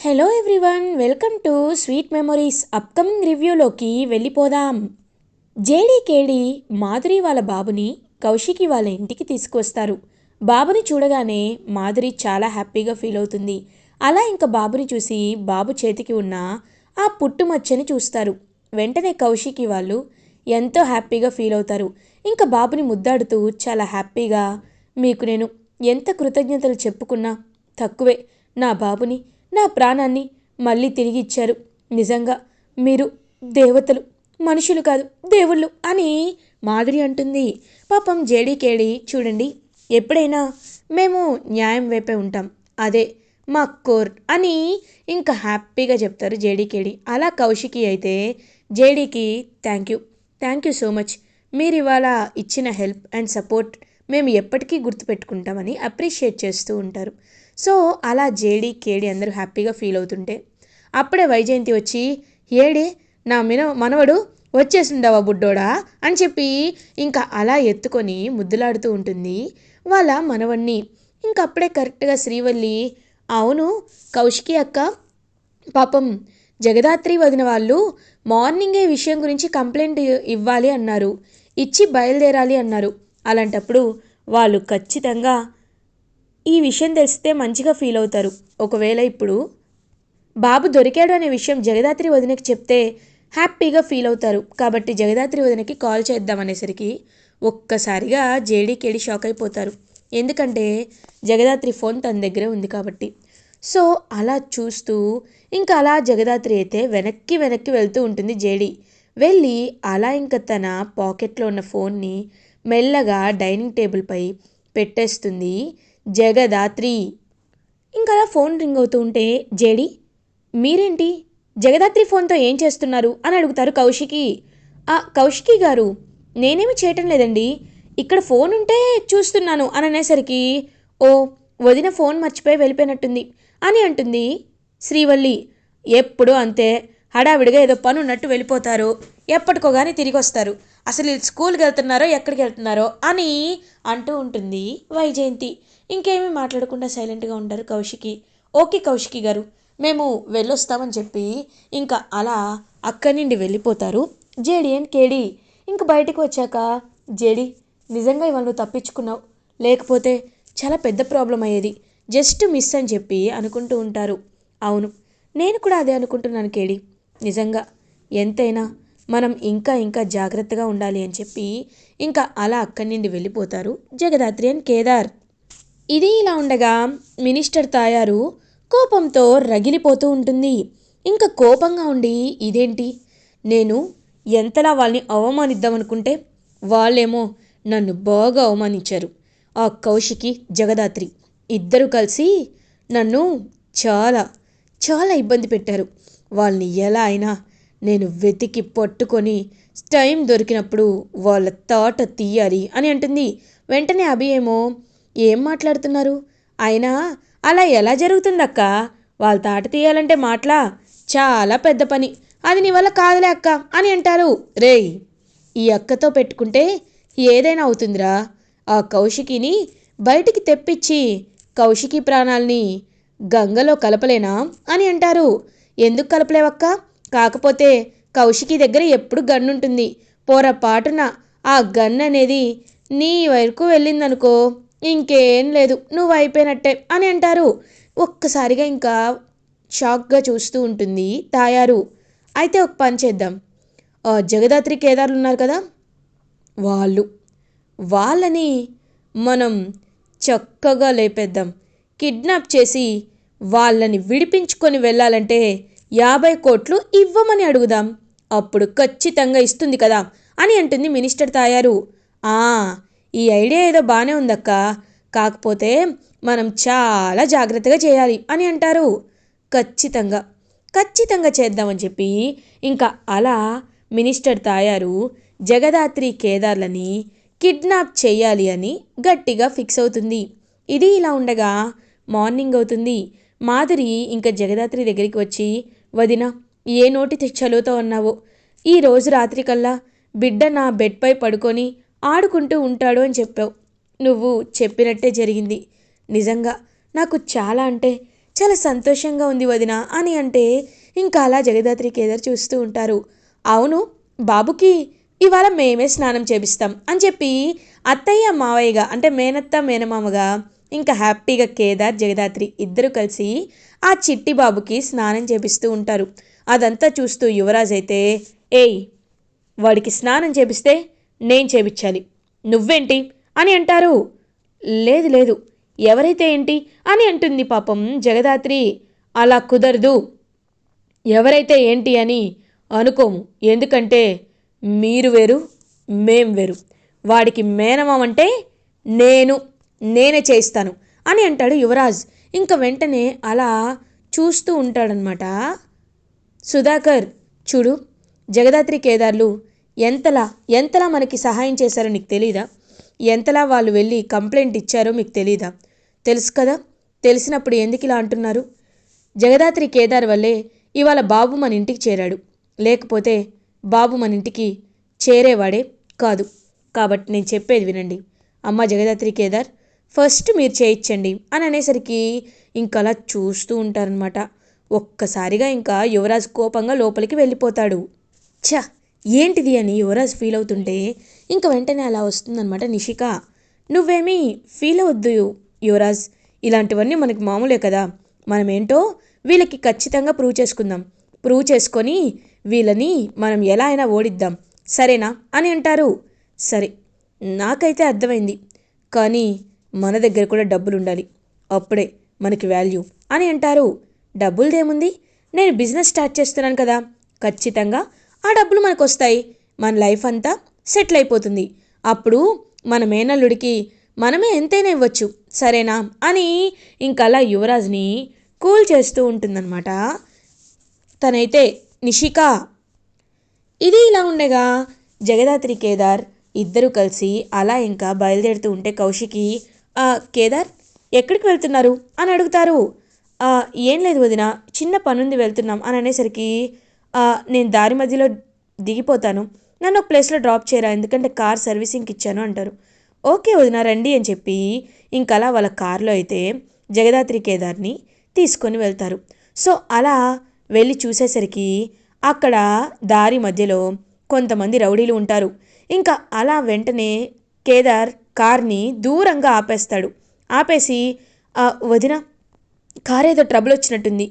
Hello everyone, welcome to sweet memories. Upcoming రివ్యూలోకి వెళ్ళిపోదాం. JD Madhuri వాళ్ళ బాబుని కౌశికి వాళ్ళ ఇంటికి తీసుకొస్తారు. బాబుని చూడగానే మాధురి చాలా హ్యాపీగా ఫీల్ అవుతుంది. అలా ఇంకా బాబుని చూసి బాబు చేతికి ఉన్న ఆ పుట్టుమచ్చని చూస్తారు. వెంటనే కౌశికి వాళ్ళు ఎంతో హ్యాపీగా ఫీల్ అవుతారు. ఇంకా బాబుని ముద్దాడుతూ చాలా హ్యాపీగా, మీకు నేను ఎంత కృతజ్ఞతలు చెప్పుకున్నా తక్కువే, నా బాబుని, నా ప్రాణాన్ని మళ్ళీ తిరిగి ఇచ్చారు. నిజంగా మీరు దేవతలు, మనుషులు కాదు దేవుళ్ళు అని మాధురి అంటుంది. పాపం జేడీకేడి చూడండి, ఎప్పుడైనా మేము న్యాయం వైపే ఉంటాం, అదే మా కోర్ అని ఇంకా హ్యాపీగా చెప్తారు జేడీకేడి. అలా కౌశికి అయితే జేడీకి థ్యాంక్ యూ సో మచ్, మీరు ఇవాళ ఇచ్చిన హెల్ప్ అండ్ సపోర్ట్ మేము ఎప్పటికీ గుర్తుపెట్టుకుంటామని అప్రిషియేట్ చేస్తూ ఉంటారు. సో అలా జేడీ అందరూ హ్యాపీగా ఫీల్ అవుతుంటే అప్పుడే వైజయంతి వచ్చి, ఏడే నా మనవడు వచ్చేసిండవా బుడ్డోడా అని చెప్పి ఇంకా అలా ఎత్తుకొని ముద్దులాడుతూ ఉంటుంది వాళ్ళ మనవణ్ణి. ఇంకప్పుడే కరెక్ట్గా శ్రీవల్లి, అవును కౌశికి అక్క, పాపం జగదాత్రి వదిన వాళ్ళు మార్నింగే విషయం గురించి కంప్లైంట్ ఇవ్వాలి అన్నారు, ఇచ్చి బయలుదేరాలి అన్నారు. అలాంటప్పుడు వాళ్ళు ఖచ్చితంగా ఈ విషయం తెలిస్తే మంచిగా ఫీల్ అవుతారు. ఒకవేళ ఇప్పుడు బాబు దొరికాడు అనే విషయం జగదాత్రి వదినకి చెప్తే హ్యాపీగా ఫీల్ అవుతారు. కాబట్టి జగదాత్రి వదినకి కాల్ చేద్దామనేసరికి ఒక్కసారిగా జేడీకేడి షాక్ అయిపోతారు. ఎందుకంటే జగదాత్రి ఫోన్ తన దగ్గరే ఉంది కాబట్టి. సో అలా చూస్తూ ఇంకా అలా జగదాత్రి అయితే వెనక్కి వెళ్తూ ఉంటుంది. జేడీ వెళ్ళి అలా ఇంకా తన పాకెట్లో ఉన్న ఫోన్ని మెల్లగా డైనింగ్ టేబుల్పై పెట్టేస్తుంది జగదాత్రి. ఇంకా అలా ఫోన్ రింగ్ అవుతూ ఉంటే, జేడీ మీరేంటి జగదాత్రి ఫోన్తో ఏం చేస్తున్నారు అని అడుగుతారు కౌశికి. కౌశికి గారు, నేనేమి చేయటం లేదండి, ఇక్కడ ఫోన్ ఉంటే చూస్తున్నాను అని అనేసరికి, ఓ వదిన ఫోన్ మర్చిపోయి వెళ్ళిపోయినట్టుంది అని అంటుంది శ్రీవల్లి. ఎప్పుడు అంతే, హడావిడిగా ఏదో పని ఉన్నట్టు వెళ్ళిపోతారు, ఎప్పటికో కానీ తిరిగి వస్తారు, అసలు స్కూల్కి వెళ్తున్నారో ఎక్కడికి వెళ్తున్నారో అని అంటూ ఉంటుంది వైజయంతి. ఇంకేమీ మాట్లాడకుండా సైలెంట్గా ఉంటారు కౌశికి. ఓకే కౌశికి గారు, మేము వెళ్ళొస్తామని చెప్పి ఇంకా అలా అక్కడి నుండి వెళ్ళిపోతారు జేడీ అండ్ కేడీ. ఇంక బయటకు వచ్చాక, జేడీ నిజంగా ఇవాళ నువ్వు తప్పించుకున్నావు, లేకపోతే చాలా పెద్ద ప్రాబ్లం అయ్యేది, జస్ట్ మిస్ అని చెప్పి అనుకుంటూ ఉంటారు. అవును, నేను కూడా అదే అనుకుంటున్నాను కేడీ, నిజంగా ఎంతైనా మనం ఇంకా జాగ్రత్తగా ఉండాలి అని చెప్పి ఇంకా అలా అక్కడి నుండి వెళ్ళిపోతారు జగదాత్రి అండ్ కేదార్. ఇది ఇలా ఉండగా మినిస్టర్ తాయారు కోపంతో రగిలిపోతూ ఉంటుంది. ఇంకా కోపంగా ఉండి, ఇదేంటి, నేను ఎంతలా వాళ్ళని అవమానిద్దామనుకుంటే వాళ్ళేమో నన్ను బాగా అవమానించారు. ఆ కౌశికి జగదాత్రి ఇద్దరు కలిసి నన్ను చాలా చాలా ఇబ్బంది పెట్టారు. వాళ్ళని ఎలా అయినా నేను వెతికి పట్టుకొని టైం దొరికినప్పుడు వాళ్ళ తాట తీయాలి అని అంటుంది. వెంటనే అభి ఏమో, ఏం మాట్లాడుతున్నారు, అయినా అలా ఎలా జరుగుతుందక్క, వాళ్ళ తాట తీయాలంటే మాటలా, చాలా పెద్ద పని, అది నీ వల్ల కాదులే అక్క అని అంటారు. రేయ్, ఈ అక్కతో పెట్టుకుంటే ఏదైనా అవుతుందిరా, ఆ కౌశికిని బయటికి తెప్పించి కౌశికి ప్రాణాల్ని గంగలో కలపలేనా అని అంటారు. ఎందుకు కలపలేవక్క, కాకపోతే కౌశికి దగ్గర ఎప్పుడు గన్నుంటుంది, పొరపాటున ఆ గన్ అనేది నీ వరకు వెళ్ళిందనుకో ఇంకేం లేదు, నువ్వు అయిపోయినట్టే అని అంటారు. ఒక్కసారిగా ఇంకా షాక్గా చూస్తూ ఉంటుంది తాయారు. అయితే ఒక పని చేద్దాం, జగదాత్రి కేదార్లు ఉన్నారు కదా, వాళ్ళని మనం చక్కగా లేపేద్దాం, కిడ్నాప్ చేసి వాళ్ళని విడిపించుకొని వెళ్ళాలంటే 50 కోట్లు ఇవ్వమని అడుగుదాం, అప్పుడు ఖచ్చితంగా ఇస్తుంది కదా అని అంటుంది మినిస్టర్ తాయారు. ఈ ఐడియా ఏదో బాగానే ఉందక్క, కాకపోతే మనం చాలా జాగ్రత్తగా చేయాలి అని అంటారు. ఖచ్చితంగా చేద్దామని చెప్పి ఇంకా అలా మినిస్టర్ తాయారు జగదాత్రి కేదార్లని కిడ్నాప్ చేయాలి అని గట్టిగా ఫిక్స్ అవుతుంది. ఇది ఇలా ఉండగా మార్నింగ్ అవుతుంది. మాధురి ఇంకా జగదాత్రి దగ్గరికి వచ్చి, వదిన ఏ నోటి చలువుతో ఉన్నావో, ఈరోజు రాత్రికల్లా బిడ్డ నా బెడ్పై పడుకొని ఆడుకుంటూ ఉంటాడు అని చెప్పావు, నువ్వు చెప్పినట్టే జరిగింది, నిజంగా నాకు చాలా అంటే చాలా సంతోషంగా ఉంది వదిన అని అంటే ఇంకా అలా జగదాత్రి కేదార్ చూస్తూ ఉంటారు. అవును, బాబుకి ఇవాళ మేమే స్నానం చేపిస్తాం అని చెప్పి అత్తయ్య మావయ్యగా అంటే మేనత్త మేనమామగా ఇంకా హ్యాపీగా కేదార్ జగదాత్రి ఇద్దరు కలిసి ఆ చిట్టి బాబుకి స్నానం చేపిస్తూ ఉంటారు. అదంతా చూస్తూ యువరాజ్ అయితే, ఏయ్, వాడికి స్నానం చేపిస్తే నేను చేపించాలి, నువ్వేంటి అని అంటారు. లేదు లేదు, ఎవరైతే ఏంటి అని అంటుంది పాపం జగదాత్రి. అలా కుదరదు, ఎవరైతే ఏంటి అని అనుకోము, ఎందుకంటే మీరు వేరు మేం వేరు, వాడికి మేనమామంటే నేను నేనే చేయిస్తాను అని అంటాడు యువరాజ్. ఇంకా వెంటనే అలా చూస్తూ ఉంటాడనమాట సుధాకర్. చూడు, జగదాత్రి కేదార్లు ఎంతలా ఎంతలా మనకి సహాయం చేశారో నీకు తెలీదా? ఎంతలా వాళ్ళు వెళ్ళి కంప్లైంట్ ఇచ్చారో మీకు తెలీదా? తెలుసు కదా, తెలిసినప్పుడు ఎందుకు ఇలా అంటున్నారు? జగదాత్రి కేదార్ వల్లే ఇవాళ బాబు మన ఇంటికి చేరాడు, లేకపోతే బాబు మన ఇంటికి చేరేవాడే కాదు. కాబట్టి నేను చెప్పేది వినండి. అమ్మ జగదాత్రి కేదార్, ఫస్ట్ మీరు చేయించండి అని అనేసరికి ఇంకలా చూస్తూ ఉంటారనమాట. ఒక్కసారిగా ఇంకా యువరాజ్ కోపంగా లోపలికి వెళ్ళిపోతాడు. ఛ, ఏంటిది అని యువరాజ్ ఫీల్ అవుతుంటే ఇంక వెంటనే అలా వస్తుందన్నమాట నిషిక. నువ్వేమీ ఫీల్ అవద్దు యువరాజ్, ఇలాంటివన్నీ మనకి మామూలే కదా. మనమేంటో వీళ్ళకి ఖచ్చితంగా ప్రూవ్ చేసుకొని వీళ్ళని మనం ఎలా అయినా ఓడిద్దాం, సరేనా అని అంటారు. సరే, నాకైతే అర్థమైంది, కానీ మన దగ్గర కూడా డబ్బులు ఉండాలి, అప్పుడే మనకి వాల్యూ అని అంటారు. డబ్బులదేముంది, నేను బిజినెస్ స్టార్ట్ చేస్తున్నాను కదా, ఖచ్చితంగా ఆ డబ్బులు మనకు వస్తాయి, మన లైఫ్ అంతా సెటిల్ అయిపోతుంది. అప్పుడు మన మేనల్లుడికి మనమే ఎంతైనా ఇవ్వచ్చు, సరేనా అని ఇంకలా యువరాజ్ని కూల్ చేస్తూ ఉంటుందన్నమాట తనైతే నిషిక. ఇది ఇలా ఉండగా జగదాత్రి కేదార్ ఇద్దరు కలిసి అలా ఇంకా బయలుదేరుతూ ఉంటే కౌశికి, కేదార్ ఎక్కడికి వెళ్తున్నారు అని అడుగుతారు. ఏం లేదు వదిన, చిన్న పనుంది వెళ్తున్నాం అని అనేసరికి నేను దారి మధ్యలో దిగిపోతాను, నన్ను ఒక ప్లేస్లో డ్రాప్ చేయరా, ఎందుకంటే కార్ సర్వీసింగ్కి ఇచ్చాను అంటారు. ఓకే వదిన, రండి అని చెప్పి ఇంకలా వాళ్ళ కార్లో అయితే జగదాత్రి కేదార్ని తీసుకొని వెళ్తారు. సో అలా వెళ్ళి చూసేసరికి అక్కడ దారి మధ్యలో కొంతమంది రౌడీలు ఉంటారు. ఇంకా అలా వెంటనే కేదార్ కార్ని దూరంగా ఆపేస్తాడు. ఆపేసి, వదిన, కార్ ఏదో ట్రబుల్ వచ్చినట్టుంది,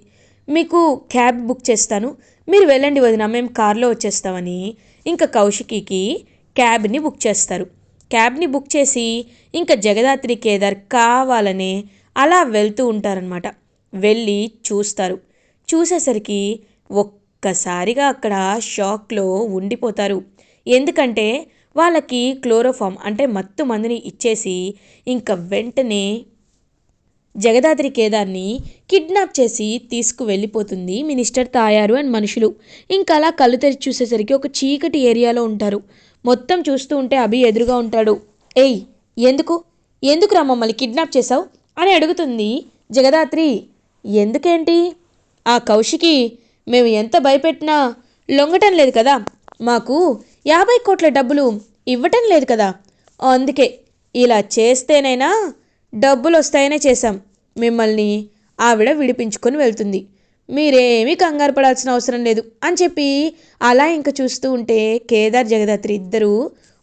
మీకు క్యాబ్ బుక్ చేస్తాను, మీరు వెళ్ళండి వదిన, మేము కార్లో వచ్చేస్తామని ఇంకా కౌశికికి క్యాబ్ని బుక్ చేస్తారు. క్యాబ్ని బుక్ చేసి ఇంకా జగదాత్రి కేదార్ కావాలనే అలా వెళ్తూ ఉంటారనమాట. వెళ్ళి చూస్తారు. చూసేసరికి ఒక్కసారిగా అక్కడ షాక్లో ఉండిపోతారు. ఎందుకంటే వాళ్ళకి క్లోరోఫామ్ అంటే మత్తు మందుని ఇచ్చేసి ఇంకా వెంటనే జగదాత్రి కేదార్ని కిడ్నాప్ చేసి తీసుకువెళ్ళిపోతుంది మినిస్టర్ తాయారు అండ్ మనుషులు. ఇంకా అలా కళ్ళు తెరిచి చూసేసరికి ఒక చీకటి ఏరియాలో ఉంటారు. మొత్తం చూస్తూ ఉంటే అభి ఎదురుగా ఉంటాడు. ఏయ్, ఎందుకు ఎందుకు రా మమ్మల్ని కిడ్నాప్ చేశావు అని అడుగుతుంది జగదాత్రి. ఎందుకేంటి, ఆ కౌశికి మేము ఎంత భయపెట్టినా లొంగటం లేదు కదా, మాకు 50 కోట్ల డబ్బులు ఇవ్వటం లేదు కదా, అందుకే ఇలా చేస్తేనైనా డబ్బులు వస్తాయనే చేశాం, మిమ్మల్ని ఆవిడ విడిపించుకొని వెళ్తుంది, మీరేమీ కంగారు పడాల్సిన అవసరం లేదు అని చెప్పి అలా ఇంక చూస్తూ ఉంటే కేదార్ జగదాత్రి ఇద్దరూ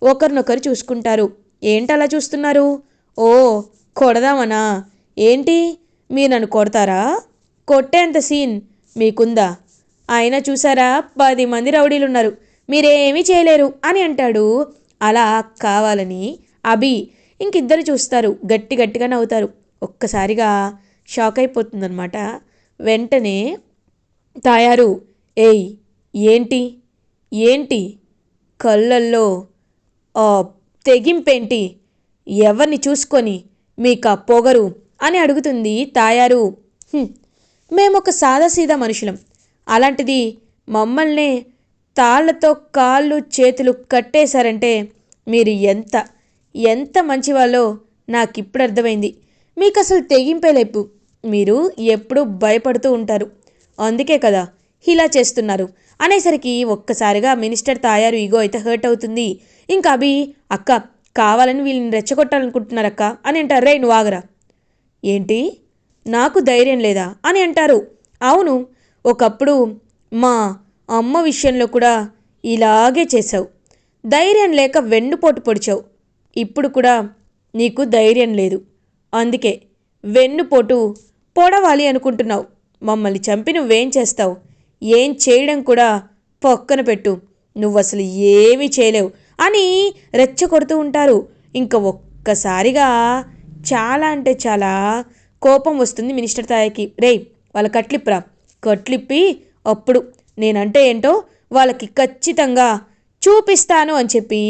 ఒకరినొకరు చూసుకుంటారు. ఏంటలా చూస్తున్నారు? ఓ, కొడదామనా ఏంటి, మీరు నన్ను కొడతారా? కొట్టేంత సీన్ మీకుందా? అయినా చూసారా, 10 మంది రౌడీలున్నారు, మీరేమీ చేయలేరు అని అంటాడు. అలా కావాలని అభి ఇంకిద్దరు చూస్తారు, గట్టి గట్టిగా నవ్వుతారు. ఒక్కసారిగా షాక్ అయిపోతుందన్నమాట. వెంటనే తాయారు, ఏయ్, ఏంటి ఏంటి కళ్ళల్లో తెగింపేంటి, ఎవరిని చూసుకొని మీకా పొగరు అని అడుగుతుంది తాయారు. మేమొక సాదాసీదా మనుషులం, అలాంటిది మమ్మల్నే తాళ్లతో కాళ్ళు చేతులు కట్టేశారంటే మీరు ఎంత ఎంత మంచివాళ్ళో నాకిప్పుడు అర్థమైంది. మీకు అసలు తెగింపే లేపు, మీరు ఎప్పుడూ భయపడుతూ ఉంటారు, అందుకే కదా ఇలా చేస్తున్నారు అనేసరికి ఒక్కసారిగా మినిస్టర్ తాయారు ఈగో అయితే హర్ట్ అవుతుంది. ఇంకా అభి, అక్క కావాలని వీళ్ళని రెచ్చగొట్టాలనుకుంటున్నారక్క అని అంటారు. రే, నువ్వు ఆగరా, ఏంటి నాకు ధైర్యం లేదా అని అంటారు. అవును, ఒకప్పుడు మా అమ్మ విషయంలో కూడా ఇలాగే చేశావు. ధైర్యం లేక వెన్నుపోటు పొడిచావు. ఇప్పుడు కూడా నీకు ధైర్యం లేదు. అందుకే వెన్నుపోటు పొడవాలి అనుకుంటున్నావు. మమ్మల్ని చంపి నువ్వేం చేస్తావు? ఏం చేయడం కూడా పక్కన పెట్టు. నువ్వసలు ఏమీ చేయలేవు అని రెచ్చగొడుతూ ఉంటారు. ఇంక ఒక్కసారిగా చాలా అంటే చాలా కోపం వస్తుంది మినిస్టర్ తాయకి. రేయ్, వాళ్ళ కట్లిప్పురా, కట్లిప్పి అప్పుడు నేనంటే ఏంటో వాళ్ళకి ఖచ్చితంగా చూపిస్తాను అని చెప్పి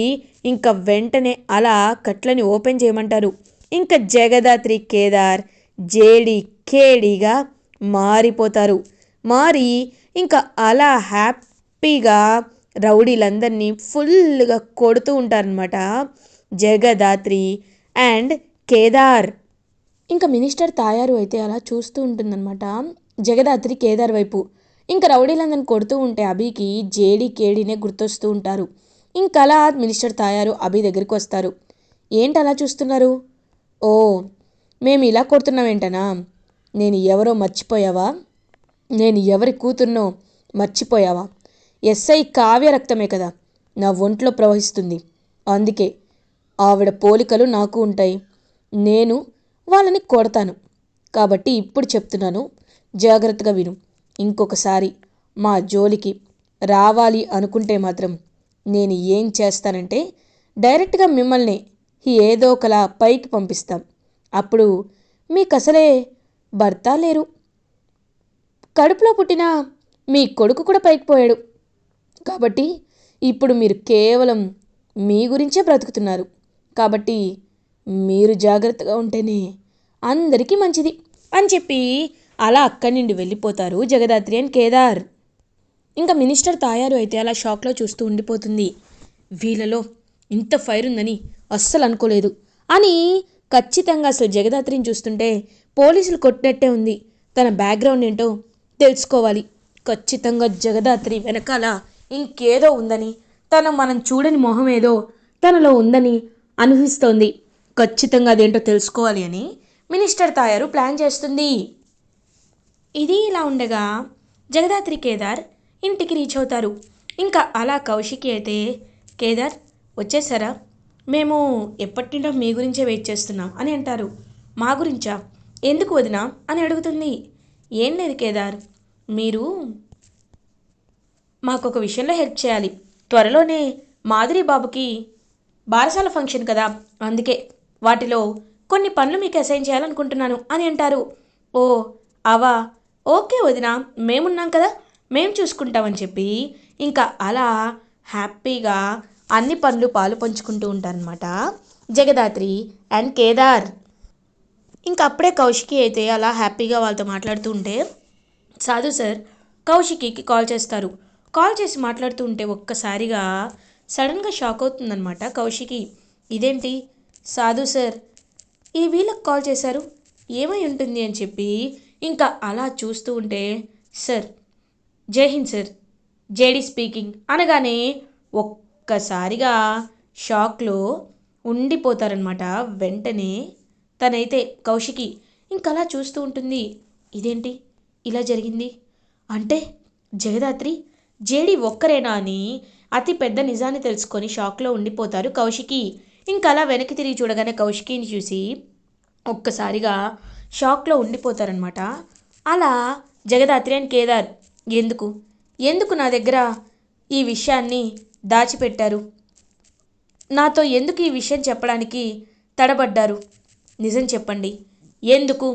ఇంకా వెంటనే అలా కట్లని ఓపెన్ చేయమంటారు. ఇంకా జగదాత్రి కేదార్ జేడి కేడీగా మారిపోతారు. మారి ఇంకా అలా హ్యాపీగా రౌడీలందరినీ ఫుల్గా కొడుతూ ఉంటారనమాట జగదాత్రి అండ్ కేదార్. ఇంకా మినిస్టర్ తాయారు అయితే అలా చూస్తూ ఉంటుందన్నమాట జగదాత్రి కేదార్ వైపు. ఇంకా రౌడీలందరిని కొడుతూ ఉంటే అభికి జేడీ కేడీనే గుర్తొస్తూ ఉంటారు. ఇంకలా మినిస్టర్ తాయారు అభి దగ్గరికి వస్తారు. ఏంటి అలా చూస్తున్నారు? ఓ, మేము ఇలా కొడుతున్నామేంటనా? నేను ఎవరో మర్చిపోయావా? నేను ఎవరి కూతుర్నో మర్చిపోయావా? ఎస్ఐ కావ్య రక్తమే కదా నా ఒంట్లో ప్రవహిస్తుంది. అందుకే ఆవిడ పోలికలు నాకు ఉంటాయి. నేను వాళ్ళని కొడతాను. కాబట్టి ఇప్పుడు చెప్తున్నాను, జాగ్రత్తగా విను. ఇంకొకసారి మా జోలికి రావాలి అనుకుంటే మాత్రం నేను ఏం చేస్తానంటే డైరెక్ట్గా మిమ్మల్ని ఏదో ఒకలా పైకి పంపిస్తాం. అప్పుడు మీకు అసలే భర్త లేరు. కడుపులో పుట్టిన మీ కొడుకు కూడా పైకి పోయాడు. కాబట్టి ఇప్పుడు మీరు కేవలం మీ గురించే బ్రతుకుతున్నారు. కాబట్టి మీరు జాగ్రత్తగా ఉంటేనే అందరికీ మంచిది అని చెప్పి అలా అక్కడి నుండి వెళ్ళిపోతారు జగదాత్రి అండ్ కేదార్. ఇంకా మినిస్టర్ తాయారు అయితే అలా షాక్లో చూస్తూ ఉండిపోతుంది. వీళ్ళలో ఇంత ఫైర్ ఉందని అస్సలు అనుకోలేదు అని ఖచ్చితంగా అసలు జగదాత్రిని చూస్తుంటే పోలీసులు కొట్టినట్టే ఉంది. తన బ్యాక్గ్రౌండ్ ఏంటో తెలుసుకోవాలి. ఖచ్చితంగా జగదాత్రి వెనకాల ఇంకేదో ఉందని, మనం చూడని మొహం ఏదో తనలో ఉందని అనిపిస్తోంది. ఖచ్చితంగా అదేంటో తెలుసుకోవాలి అని మినిస్టర్ తాయారు ప్లాన్ చేస్తుంది. ఇది ఇలా ఉండగా జగదాత్రి కేదార్ ఇంటికి రీచ్ అవుతారు. ఇంకా అలా కౌశికి అయితే, కేదార్ వచ్చేసారా? మేము ఎప్పటి నుండో మీ గురించే వెయిట్ చేస్తున్నాం అని అంటారు. మా గురించా? ఎందుకు వదినా అని అడుగుతుంది. ఏం లేదు కేదార్, మీరు మాకొక విషయంలో హెల్ప్ చేయాలి. త్వరలోనే మాధురి బాబుకి బారసాల ఫంక్షన్ కదా, అందుకే వాటిలో కొన్ని పనులు మీకు అసైన్ చేయాలనుకుంటున్నాను అని అంటారు. ఓ అవా, ఓకే వదినా, మేమున్నాం కదా, మేము చూసుకుంటామని చెప్పి ఇంకా అలా హ్యాపీగా అన్ని పనులు పాలు పంచుకుంటూ ఉంటారనమాట జగదాత్రి అండ్ కేదార్. ఇంకా అప్పుడే కౌశికి అయితే అలా హ్యాపీగా వాళ్ళతో మాట్లాడుతూ ఉంటే సాధు సార్ కౌశికికి కాల్ చేస్తారు. కాల్ చేసి మాట్లాడుతూ ఉంటే ఒక్కసారిగా సడన్గా షాక్ అవుతుందన్నమాట కౌశికి. ఇదేంటి సాధు సార్ ఈ వీళ్ళకి కాల్ చేశారు, ఏమై ఉంటుంది అని చెప్పి ఇంకా అలా చూస్తూ ఉంటే, సార్ జై హింద్ సార్, జేడీ స్పీకింగ్ అనగానే ఒక్కసారిగా షాక్లో ఉండిపోతారనమాట. వెంటనే తనైతే కౌశికి ఇంకలా చూస్తూ ఉంటుంది. ఇదేంటి ఇలా జరిగింది? అంటే జగదాత్రి జేడీ ఒక్కరేనా అని అతి పెద్ద నిజాన్ని తెలుసుకొని షాక్లో ఉండిపోతారు కౌశికి. ఇంకలా వెనక్కి తిరిగి చూడగానే కౌశికిని చూసి ఒక్కసారిగా షాక్లో ఉండిపోతారనమాట. అలా జగదాత్రి అండ్ కేదార్ ఎందుకు ఎందుకు నా దగ్గర ఈ విషయాన్ని దాచిపెట్టారు? నాతో ఎందుకు ఈ విషయం చెప్పడానికి తడబడ్డారు? నిజం చెప్పండి. ఎందుకు?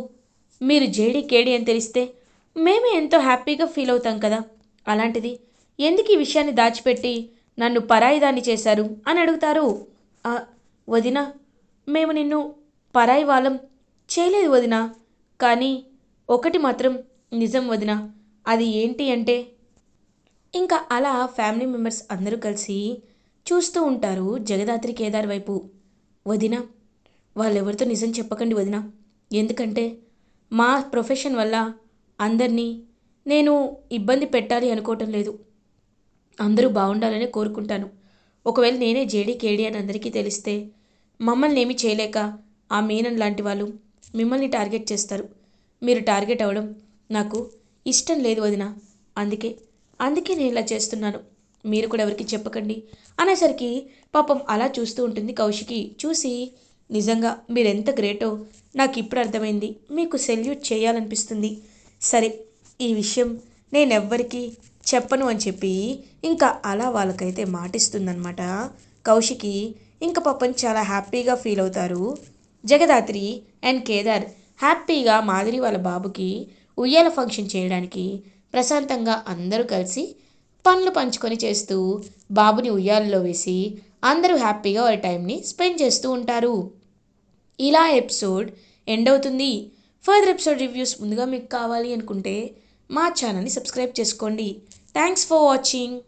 మీరు జేడీ కేడీ అని తెలిస్తే మేమే ఎంతో హ్యాపీగా ఫీల్ అవుతాం కదా, అలాంటిది ఎందుకు ఈ విషయాన్ని దాచిపెట్టి నన్ను పరాయిదాన్ని చేశారు అని అడుగుతారు. వదిన, మేము నిన్ను పరాయి వాళ్ళం చేయలేదు వదిన, కానీ ఒకటి మాత్రం నిజం వదిన. అది ఏంటి అంటే, ఇంకా అలా ఫ్యామిలీ మెంబర్స్ అందరూ కలిసి చూస్తూ ఉంటారు జగదాత్రి కేదార్ వైపు. వదిన, వాళ్ళెవరితో నిజం చెప్పకండి వదిన, ఎందుకంటే మా ప్రొఫెషన్ వల్ల అందరినీ నేను ఇబ్బంది పెట్టాలి అనుకోవటం లేదు. అందరూ బాగుండాలని కోరుకుంటాను. ఒకవేళ నేనే జేడీ కేడీ అని అందరికీ తెలిస్తే మమ్మల్ని ఏమీ చేయలేక ఆ మీనన్ లాంటి వాళ్ళు మిమ్మల్ని టార్గెట్ చేస్తారు. మీరు టార్గెట్ అవ్వడం నాకు ఇష్టం లేదు వదిన. అందుకే అందుకే నేను ఇలా చేస్తున్నాను. మీరు కూడా ఎవరికి చెప్పకండి అనేసరికి పాపం అలా చూస్తూ ఉంటుంది కౌశికి. చూసి నిజంగా మీరెంత గ్రేటో నాకు ఇప్పుడు అర్థమైంది. మీకు సెల్యూట్ చేయాలనిపిస్తుంది. సరే, ఈ విషయం నేనెవ్వరికీ చెప్పను అని చెప్పి ఇంకా అలా వాళ్ళకైతే మాటిస్తుందన్నమాట కౌశికి. ఇంకా పాపం చాలా హ్యాపీగా ఫీల్ అవుతారు జగదాత్రి అండ్ కేదార్. హ్యాపీగా మాధురి వాళ్ళ బాబుకి ఉయ్యాల ఫంక్షన్ చేయడానికి ప్రశాంతంగా అందరూ కలిసి పనులు పంచుకొని చేస్తూ బాబుని ఉయ్యాలలో వేసి అందరూ హ్యాపీగా వాళ్ళ టైంని స్పెండ్ చేస్తూ ఉంటారు. ఇలా ఎపిసోడ్ ఎండ్ అవుతుంది. ఫర్దర్ ఎపిసోడ్ రివ్యూస్ ముందుగా మీకు కావాలి అనుకుంటే మా ఛానల్ని సబ్స్క్రైబ్ చేసుకోండి. Thanks for watching.